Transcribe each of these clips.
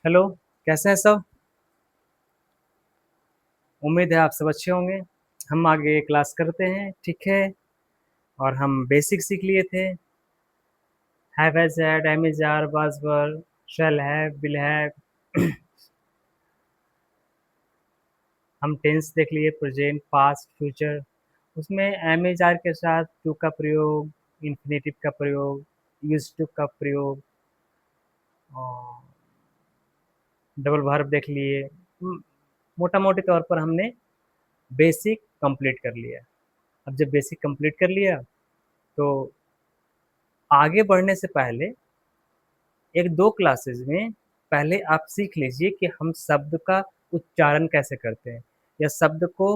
Hello. कैसे हैं सब? उम्मीद है आप सब अच्छे होंगे। हम आगे क्लास करते हैं, ठीक है। और हम बेसिक सीख लिए थे। Have, has, had, am is, are, was, were, shall have, will have. हम टेंस देख लिए, प्रेजेंट, पास्ट, फ्यूचर। उसमें एम इज, आर के साथ टू का प्रयोग, इन्फिनेटिव का प्रयोग, यूज टू का प्रयोग, और डबल वर्ब देख लिए। मोटा मोटी तौर पर हमने बेसिक कंप्लीट कर लिया। अब जब बेसिक कंप्लीट कर लिया तो आगे बढ़ने से पहले एक दो क्लासेस में पहले आप सीख लीजिए कि हम शब्द का उच्चारण कैसे करते हैं, या शब्द को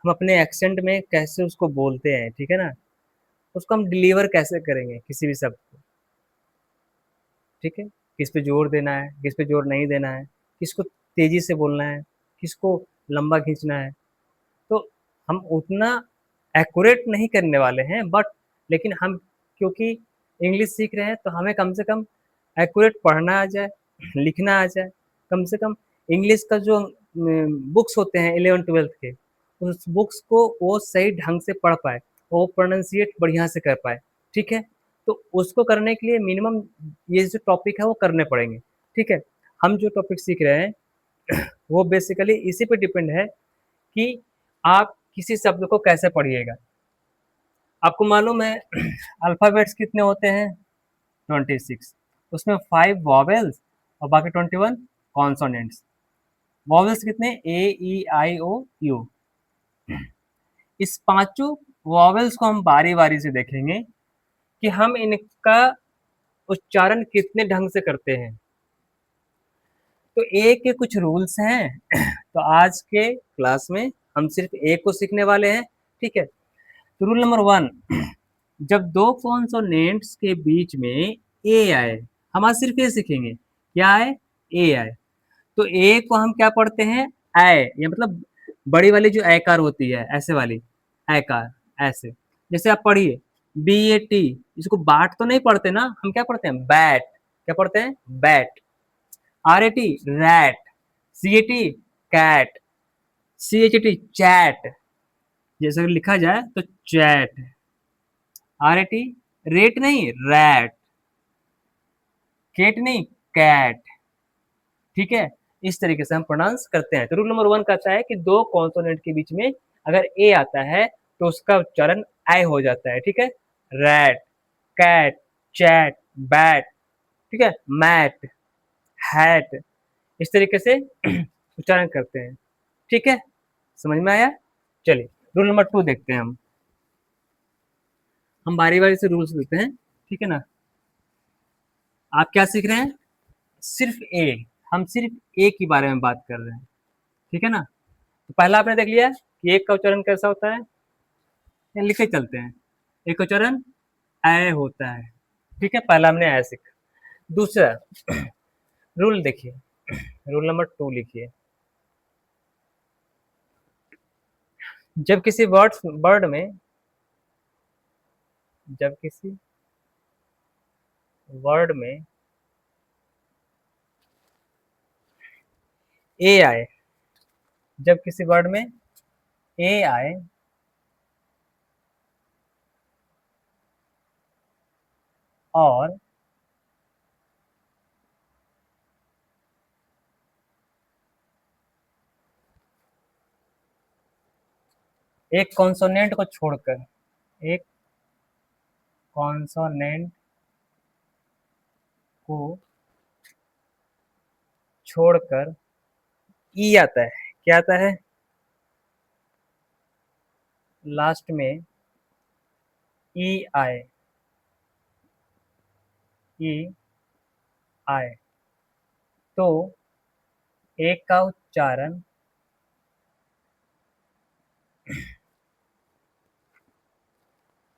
हम अपने एक्सेंट में कैसे उसको बोलते हैं, ठीक है ना। उसको हम डिलीवर कैसे करेंगे किसी भी शब्द को, ठीक है। किस पे जोर देना है, किस पे जोर नहीं देना है, किसको तेजी से बोलना है, किसको लंबा खींचना है। तो हम उतना एक्यूरेट नहीं करने वाले हैं, बट लेकिन हम क्योंकि इंग्लिश सीख रहे हैं तो हमें कम से कम एक्यूरेट पढ़ना आ जाए, लिखना आ जाए। कम से कम इंग्लिश का जो बुक्स होते हैं 11th-12th के, उस बुक्स को वो सही ढंग से पढ़ पाए, वो प्रोनाउंसिएट बढ़िया से कर पाए, ठीक है। तो उसको करने के लिए मिनिमम ये जो टॉपिक है वो करने पड़ेंगे, ठीक है। हम जो टॉपिक सीख रहे हैं वो बेसिकली इसी पे डिपेंड है कि आप किसी शब्द को कैसे पढ़िएगा। आपको मालूम है अल्फ़ाबेट्स कितने होते हैं? 26। उसमें 5 वॉवेल्स और बाकी 21 कॉन्सोनेंट्स। वॉवेल्स कितने? ए, ई, आई, ओ, यू। इस पांचों वॉवेल्स को हम बारी-बारी से देखेंगे कि हम इनका उच्चारण कितने ढंग से करते हैं। तो ए के कुछ रूल्स हैं। तो आज के क्लास में हम सिर्फ ए को सीखने वाले हैं, ठीक है। तो रूल नंबर 1, जब दो कॉन्सोनेंट्स के बीच में ए आए, हम आज सिर्फ ए सीखेंगे। क्या आए? ए आए। तो ए को हम क्या पढ़ते हैं? ऐ, ये मतलब बड़ी वाली जो ऐकार होती है, ऐसे वाली ऐकार, ऐसे। जैसे आप पढ़िए बी ए टी, इसको बाट तो नहीं पढ़ते ना, हम क्या पढ़ते हैं? बैट। क्या पढ़ते हैं? Bat. R A T, rat. C A T, cat. C H T, chat. जैसे अगर लिखा जाए तो chat. R A T, rate नहीं, रैट। केट नहीं, कैट, ठीक है। इस तरीके से हम प्रोनाउंस करते हैं। तो रूल नंबर 1 कहता है कि दो कॉन्सोनेंट के बीच में अगर ए आता है तो उसका उच्चारण ऐ हो जाता है, ठीक है। रैट, कैट, चैट, बैट, ठीक है, मैट, हैट। इस तरीके से उच्चारण करते हैं, ठीक है। समझ में आया? चलिए रूल नंबर 2 देखते हैं। हम बारी बारी से रूल्स देखते हैं, ठीक है ना। आप क्या सीख रहे हैं? सिर्फ ए। हम सिर्फ ए के बारे में बात कर रहे हैं, ठीक है ना। तो पहला आपने देख लिया कि एक का उच्चारण कैसा होता है, ये लिखे चलते हैं। एक का उच्चारण ऐ होता है, ठीक है। पहला हमने ऐ सीखा। दूसरा रूल देखिए, रूल नंबर 2 लिखिए। जब किसी वर्ड में, जब किसी वर्ड में ए आए, जब किसी वर्ड में ए आए और एक कॉन्सोनेंट को छोड़कर, एक कॉन्सोनेंट को छोड़कर ई आता है। क्या आता है? लास्ट में ई आए, ई आए तो एक का उच्चारण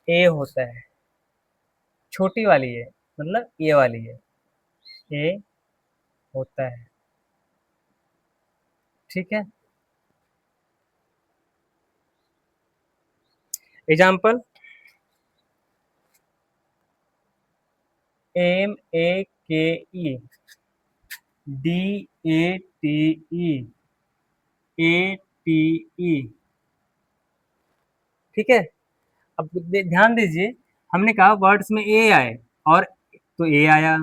ए होता है। छोटी वाली है, मतलब ए वाली है, ए होता है, ठीक है। एग्जाम्पल, एम ए के ई, DATE, ATE। ठीक है। अब ध्यान दीजिए, हमने कहा वर्ड्स में ए आए, और तो ए आया,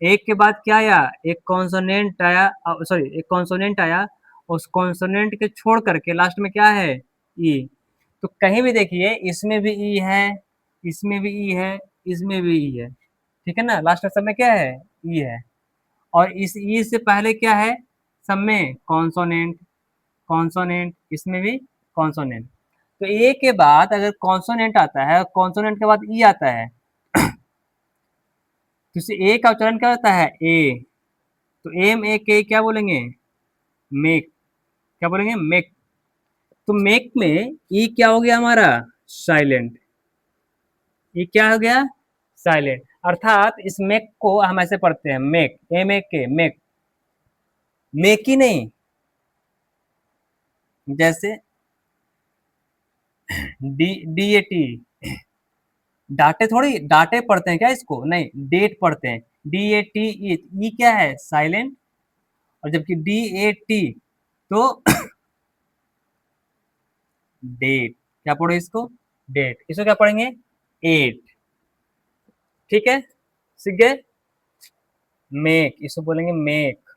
एक के बाद क्या आया, एक कॉन्सोनेंट आया, सॉरी एक कॉन्सोनेंट आया, उस कॉन्सोनेंट के छोड़ करके लास्ट में क्या है, ई। तो कहीं भी देखिए, इसमें भी ई है, इसमें भी ई है, इसमें भी ई है, ठीक है ना, लास्ट में सब में क्या है, ई है। और इस ई से पहले क्या है, सब में कॉन्सोनेंट, कॉन्सोनेंट, इसमें भी कॉन्सोनेंट। तो ए के बाद अगर कॉन्सोनेंट आता है, कॉन्सोनेंट के बाद ई आता है, तो इसे ए का उच्चारण क्या होता है, ए। तो एम ए के क्या बोलेंगे, मेक, क्या बोलेंगे, मेक। तो मेक में ई क्या हो गया हमारा, साइलेंट। ये क्या हो गया, साइलेंट। अर्थात इस मेक को हम ऐसे पढ़ते हैं, मेक, एम ए के, मेक, मेक ही नहीं, जैसे DAT, डाटे थोड़ी, डाटे पढ़ते हैं क्या इसको, नहीं, डेट पढ़ते हैं, DAT। ई क्या है, साइलेंट। और जबकि DAT तो डेट, क्या पढ़ो इसको, डेट, इसको क्या पढ़ेंगे, एट। ठीक है, सीख गए। मेक, इसको बोलेंगे मेक।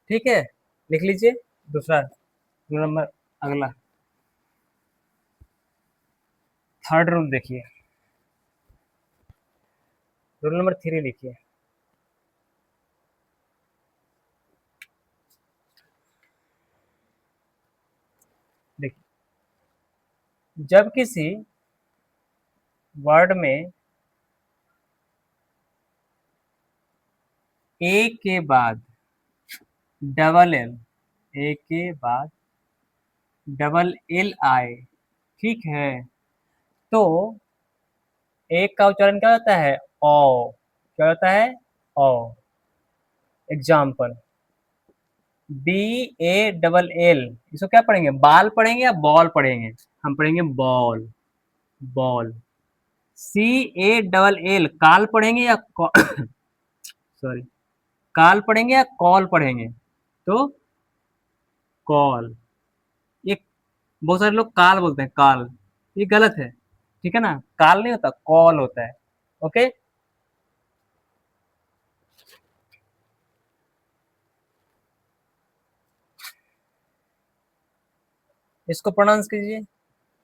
ठीक है, लिख लीजिए। दूसरा नंबर, अगला थर्ड रूल देखिए, रूल नंबर 3 लिखिए। देखिए, जब किसी वर्ड में ए के बाद डबल एल, ए के बाद डबल एल आए, ठीक है, तो एक का उच्चारण क्या होता है, ओ, क्या होता है, ओ। एग्जाम्पल, BALL, इसको क्या पढ़ेंगे, बाल पढ़ेंगे या बॉल पढ़ेंगे, हम पढ़ेंगे बॉल, बॉल। CALL, काल पढ़ेंगे या सॉरी, काल पढ़ेंगे या कॉल पढ़ेंगे, तो कॉल। ये बहुत सारे लोग काल बोलते हैं, काल, ये गलत है, ठीक है ना, काल नहीं होता, कॉल होता है। ओके, इसको प्रोनाउंस कीजिए,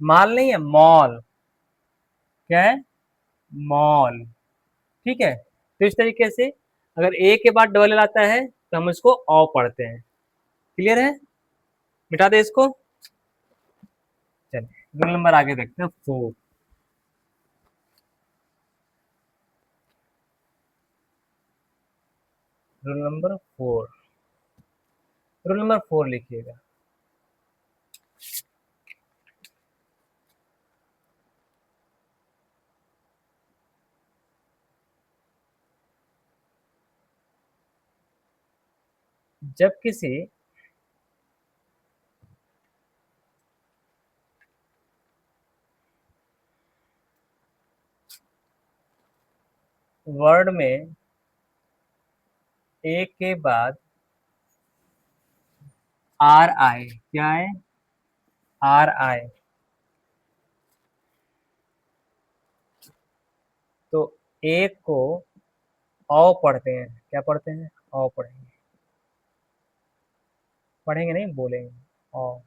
माल नहीं है, मॉल, क्या है, मॉल। ठीक है, तो इस तरीके से अगर ए के बाद डबल एल आता है तो हम इसको औ पढ़ते हैं। क्लियर है, मिटा दे इसको। चलिए रोल नंबर आगे देखते हैं, 4। रोल नंबर 4, रोल नंबर 4 लिखिएगा। जब किसी वर्ड में ए के बाद आर आए, क्या है, आर आए, तो ए को औ पढ़ते हैं, क्या पढ़ते हैं, औ पढ़ेंगे, पढ़ेंगे नहीं, बोलेंगे औ।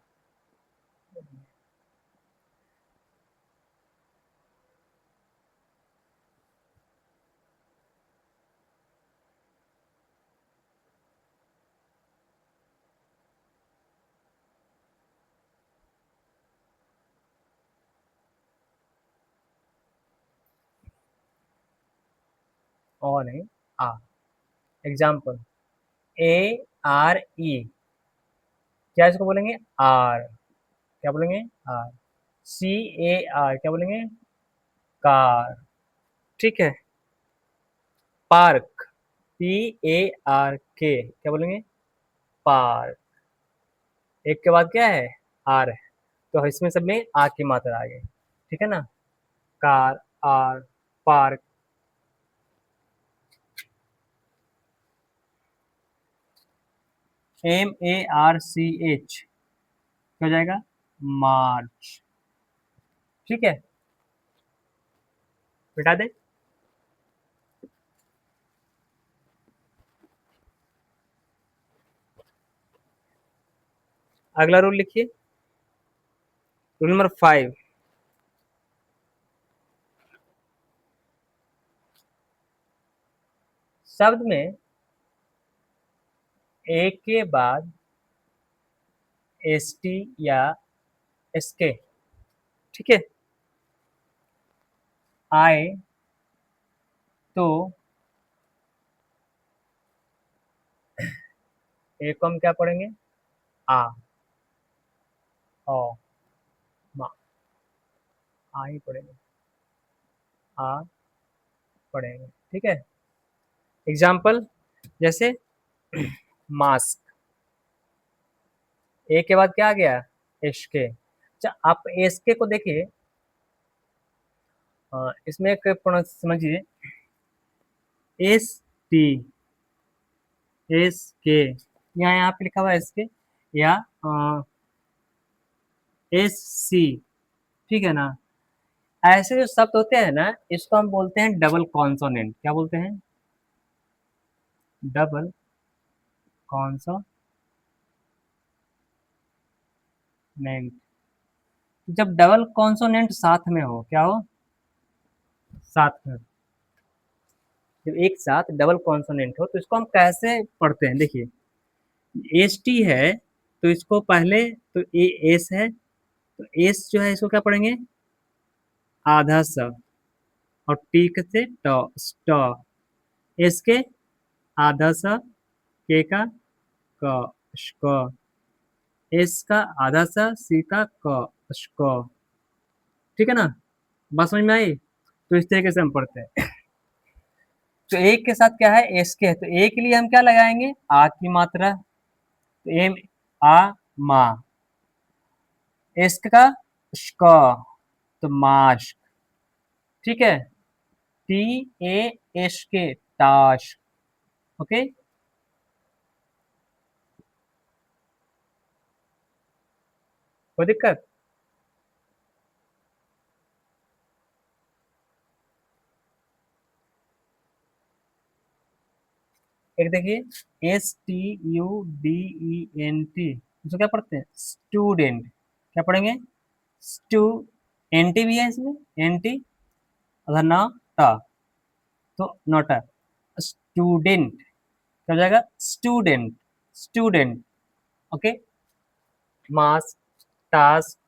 नहीं, आ। एग्जाम्पल, ARE, क्या इसको बोलेंगे, आर, क्या बोलेंगे, आर। CAR, क्या बोलेंगे, कार। ठीक है, पार्क, PARK, क्या बोलेंगे, पार्क। एक के बाद क्या है, आर है, तो इसमें सब में आ की मात्रा आ गई, ठीक है ना, कार, आर, पार्क। MARCH हो जाएगा मार्च। ठीक है, मिटा दे। अगला रूल लिखिए, रूल नंबर 5। शब्द में एक के बाद ST या SK, ठीक है, आए तो एक को हम क्या पढ़ेंगे, आ, ओ, मा, आ ही पढ़ेंगे, आ पढ़ेंगे। ठीक है, एग्जाम्पल जैसे मास्क, ए के बाद क्या आ गया, एसके। अच्छा, आप एसके को देखिए, इसमें एक समझिए, एस टी, एस के, यहाँ पे लिखा हुआ है एस के, या एस सी, ठीक है ना। ऐसे जो शब्द होते हैं ना, इसको हम बोलते हैं डबल कॉन्सोनेंट। क्या बोलते हैं, डबल कॉन्सोनेंट। जब डबल कॉन्सोनेंट साथ में हो, क्या हो, साथ में, जब एक साथ डबल कॉन्सोनेंट हो तो इसको हम कैसे पढ़ते हैं, देखिए, एस टी है तो इसको पहले, तो ए एस है तो एस जो है इसको क्या पढ़ेंगे, आधा स, और टी से ट, स्ट, एस के आधा स, के का क, क, एस का आधा सा, सी का क, क। ठीक है ना, बात समझ में आई। तो इस तरीके से हम पढ़ते हैं। तो एक के साथ क्या है, एस के है, तो ए के लिए हम क्या लगाएंगे, आ की मात्रा, तो एम, आ, मा, एस का क, तो मास्क। ठीक है, टी ए एस के, टास्क। ओके, कोई दिक्कत। एक देखिए, STUDENT, इसको क्या पढ़ते हैं, स्टूडेंट। क्या पढ़ेंगे, स्टू, एनटी भी है इसमें, एनटी, अगर ना टा, तो नोटा, स्टूडेंट क्या हो जाएगा, student, student. Okay, mask, task,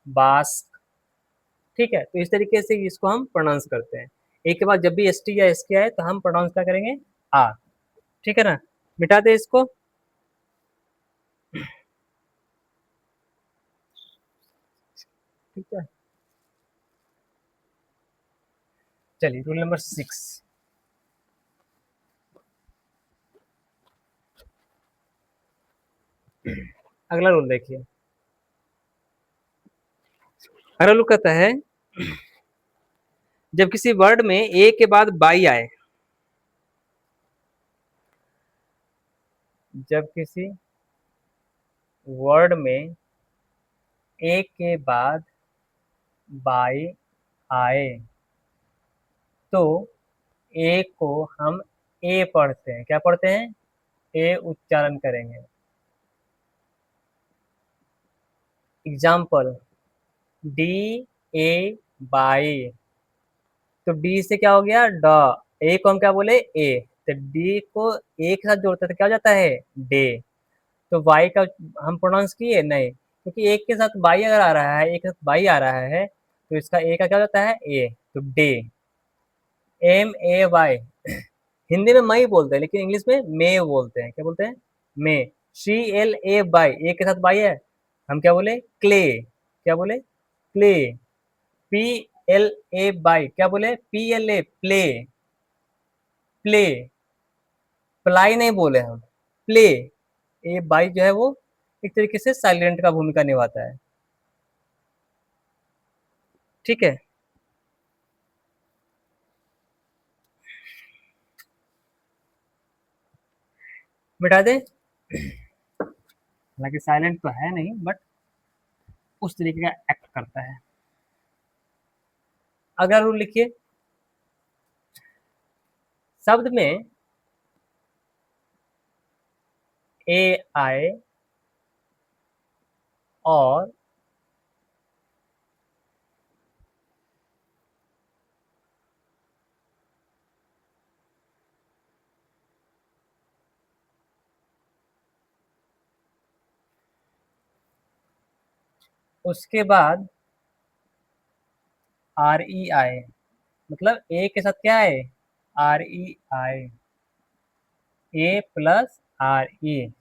bask. ठीक है, तो इस तरीके से इसको हम प्रोनाउंस करते हैं। एक के बाद जब भी ST या SK आए तो हम प्रोनाउंस क्या करेंगे, आ। ठीक है ना, मिटा दे इसको। ठीक है, चलिए रूल नंबर 6। अगला रूल देखिए, अगला रूल कहता है, जब किसी वर्ड में ए के बाद बाई आए, जब किसी वर्ड में ए के बाद बाई आए तो ए को हम ए पढ़ते हैं। क्या पढ़ते हैं, ए उच्चारण करेंगे। एग्जाम्पल, डी ए बाई, तो डी से क्या हो गया, ड, ए को हम क्या बोले, ए, तो डी को ए के साथ जोड़ते हैं तो क्या हो जाता है, डे। तो वाई का हम प्रोनाउंस किए नहीं, क्योंकि एक के साथ बाई अगर आ रहा है, एक के साथ बाई आ रहा है, तो इसका ए का क्या होता है, ए, तो डे, MAY। हिंदी में मई बोलते हैं, लेकिन इंग्लिश में मे बोलते हैं। क्या बोलते हैं, मे। CLA बाई, एक के साथ बाई है, हम क्या बोले, क्ले। क्या बोले, क्ले। PLA बाई, क्या बोले, PLA, प्ले, प्ले, प्लाई नहीं बोले हम, प्ले। ए बाई जो है वो एक तरीके से साइलेंट का भूमिका निभाता है। ठीक है, मिटा दे। हालांकि साइलेंट तो है नहीं, बट उस तरीके का एक्ट करता है। अगला रूल लिखिए, शब्द में ए आए और उसके बाद आर ई आए, मतलब ए के साथ क्या है, आर ई आए, ए प्लस आर ई,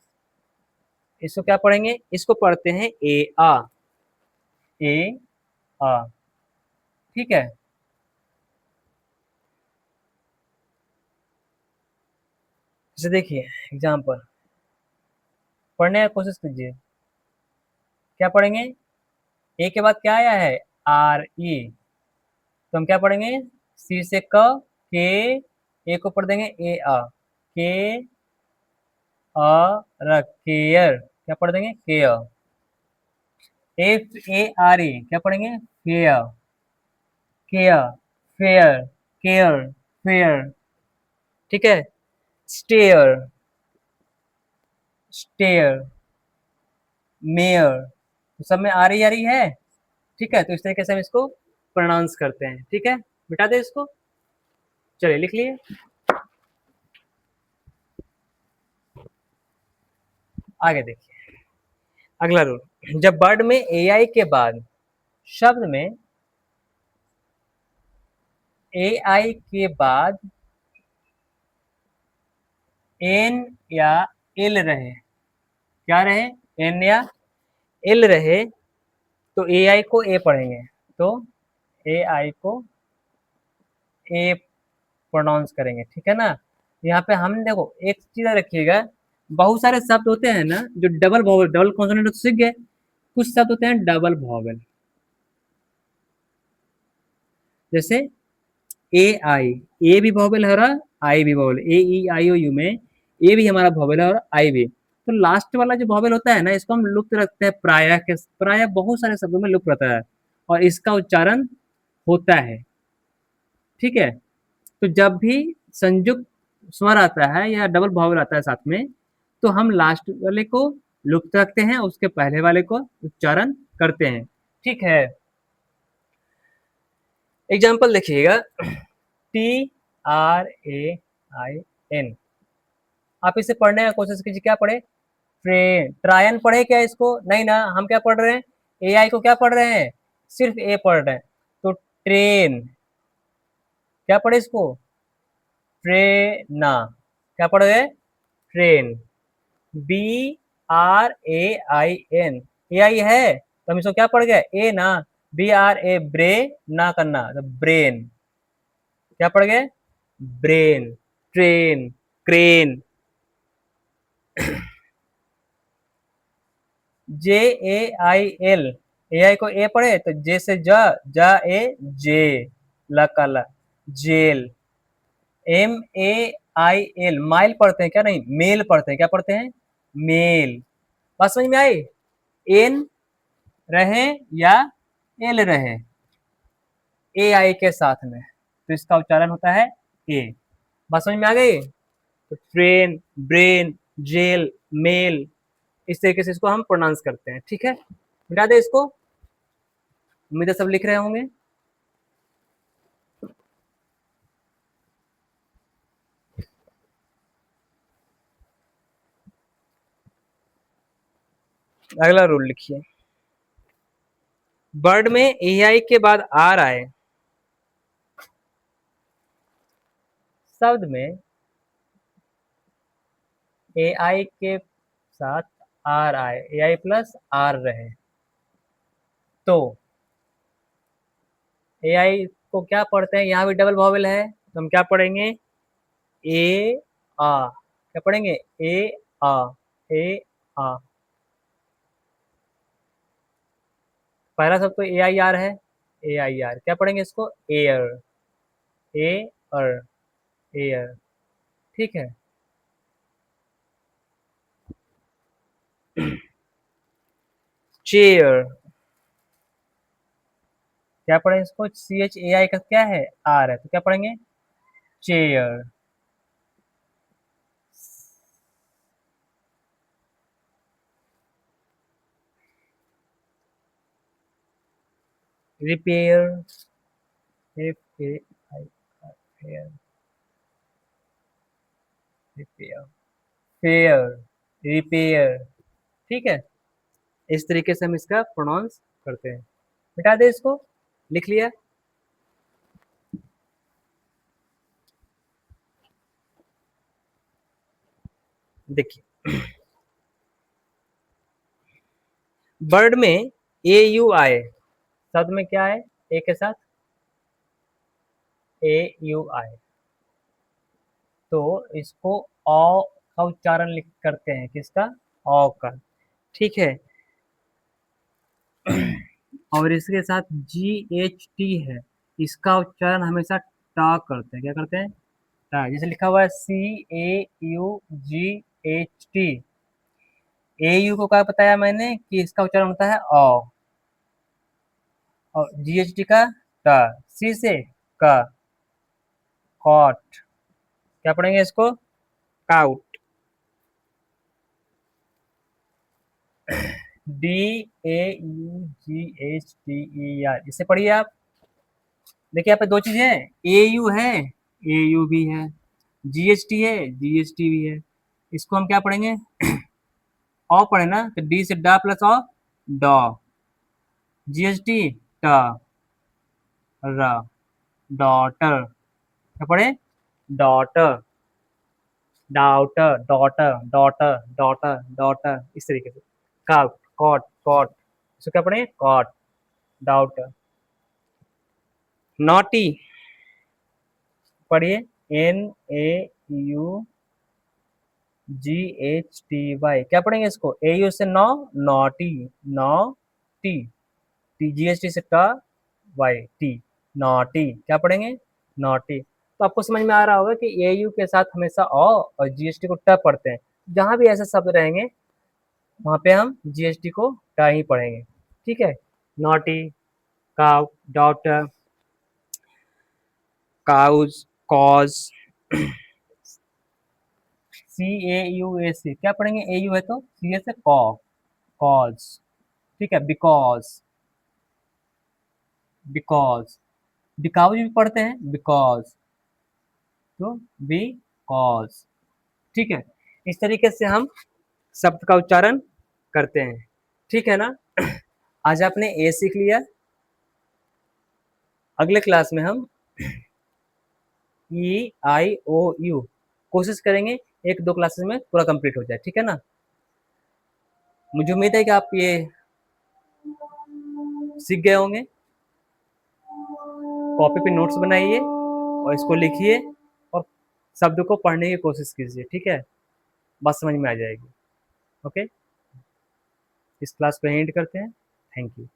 इसको क्या पढ़ेंगे, इसको पढ़ते हैं ए आ, ए आ, ठीक है। जैसे देखिए एग्जाम्पल, पढ़ने की कोशिश कीजिए। क्या पढ़ेंगे, ए के बाद क्या आया है, आर ई, तो हम क्या पढ़ेंगे, सी से क, के, ए को पढ़ देंगे ए आ, के अ र, केयर, क्या पढ़ देंगे के अ, एफ ए आर ई क्या पढ़ेंगे, fair, care, fair, care, fair, ठीक है। स्टेयर, स्टेयर, मेयर, तो सब में आ रही है, ठीक है। तो इस तरीके से हम इसको प्रोनाउंस करते हैं, ठीक है। मिटा दे इसको, चलिए लिख लिए। आगे देखिए, अगला रूल, जब वर्ड में एआई के बाद शब्द में एआई के बाद एन या एल रहे, क्या रहे, एन या एल रहे, तो एआई को ए पढ़ेंगे, तो एआई को ए प्रोनाउंस करेंगे, ठीक है ना। यहाँ पे हम देखो एक चीज रखिएगा, बहुत सारे शब्द होते हैं ना जो डबल वॉवल, डबल कॉन्सोनेंट तो सीख गए, कुछ शब्द होते हैं डबल वॉवल, जैसे ए आई, ए भी वॉवल है और आई भी vowel, A E I O you में ए भी हमारा वॉवल है और आई भी। तो लास्ट वाला जो वॉवल होता है ना, इसको हम लुप्त रखते हैं, प्रायः के प्रायः बहुत सारे शब्दों में लुप्त रहता है और इसका उच्चारण होता है, ठीक है। तो जब भी संयुक्त स्वर आता है या डबल वॉवल आता है साथ में, तो हम लास्ट वाले को लुप्त रखते हैं, उसके पहले वाले को उच्चारण करते हैं, ठीक है। एग्जाम्पल देखिएगा, T R A I N, आप इसे पढ़ने का कोशिश कीजिए, क्या पढ़े, ट्रेन, ट्रायन पढ़े क्या इसको, नहीं ना, हम क्या पढ़ रहे हैं, एआई को क्या पढ़ रहे हैं, सिर्फ ए पढ़ रहे हैं, तो ट्रेन, क्या पढ़े इसको, ट्रेना, क्या पढ़ गए, train, B R A I N, A I है तो हम इसको क्या पढ़ गए, ए ना, बी आर ए, ब्रे ना करना, तो ब्रेन, क्या पढ़ गए, brain, train, crane, J A I L, A I को ए पढ़े तो जे से जा ए, जे, ला का ला, jail, M A I L, mile पढ़ते हैं क्या, नहीं मेल पढ़ते हैं, क्या पढ़ते हैं, मेल, बात समझ में आई, एन रहे या एल रहे ए आई के साथ में, तो इसका उच्चारण होता है ए, बात समझ में आ गई। तो ट्रेन, ब्रेन, जेल, मेल, इस तरीके से इसको हम प्रोनाउंस करते हैं, ठीक है। मिटा दे इसको, उम्मीद है सब लिख रहे होंगे। अगला रूल लिखिए, वर्ड में एआई के बाद आर आए, शब्द में एआई के साथ आर आए, एआई प्लस आर रहे, तो एआई को क्या पढ़ते हैं, यहाँ भी डबल वॉवेल है तो हम क्या पढ़ेंगे, ए आ, क्या पढ़ेंगे, ए आ, ए आ, पहला शब्द तो ए आई आर है, ए आई आर, क्या पढ़ेंगे इसको, एयर, ए अर, एयर, ठीक है। चेयर, क्या पढ़ें इसको, CHAI का क्या है, आर है, तो क्या पढ़ेंगे, chair. Repair, FAI, fair, repair, fair, repair, ठीक है। इस तरीके से हम इसका प्रोनाउंस करते हैं। मिटा दे इसको, लिख लिया। देखिए, वर्ड में AU आए, शब्द में क्या है, ए के साथ AU आए, तो इसको औ का उच्चारण लिख करते हैं, किसका, औ का, ठीक है। और इसके साथ GHT है, इसका उच्चारण हमेशा टा करते हैं, क्या करते हैं, टा, जैसे लिखा हुआ है CAUGHT। AU को क्या बताया मैंने कि इसका उच्चारण होता है औ, और GHT का टा, सी से का, कॉट, क्या पढ़ेंगे इसको, काउट। DAUGHTER, इससे पढ़िए आप। देखिए यहाँ पे दो चीजें हैं, AU है, AU भी है, GHT है, GHT भी है। इसको हम क्या पढ़ेंगे, औ पढ़े ना, तो डी से डा प्लस औ, डॉ, GHT टा, रा, डॉटर, क्या पढ़े, daughter, daughter, daughter, daughter, daughter, daughter, इस तरीके से। काउट, कॉट, कॉट, इसको क्या पढ़े, कॉट, डाउटर। नॉटी, पढ़िए, NAUGHTY, क्या पढ़ेंगे इसको, AU से नौ, नॉटी, नौ टी, GHT से टा, वाई टी, नॉटी, क्या पढ़ेंगे, नॉटी। तो आपको समझ में आ रहा होगा कि AU के साथ हमेशा औ और GHT को ट पढ़ते हैं। जहां भी ऐसे शब्द रहेंगे वहां पे हम GHT को ट ही पढ़ेंगे, ठीक है। Naughty, cow, daughter, cows, cause, CAUAC, क्या पढ़ेंगे, AU है तो C से कॉ, कॉज, ठीक है। बिकॉज, बिकॉज, बिकाउज भी पढ़ते हैं, बिकॉज, तो बिकॉज, ठीक है। इस तरीके से हम शब्द का उच्चारण करते हैं, ठीक है ना। आज आपने ए सीख लिया, अगले क्लास में हम EIOU कोशिश करेंगे एक दो क्लासेस में पूरा कंप्लीट हो जाए, ठीक है ना। मुझे उम्मीद है कि आप ये सीख गए होंगे। कॉपी पे नोट्स बनाइए और इसको लिखिए और शब्द को पढ़ने की कोशिश कीजिए, ठीक है, बात समझ में आ जाएगी। ओके, इस क्लास को एंड करते हैं। Thank you.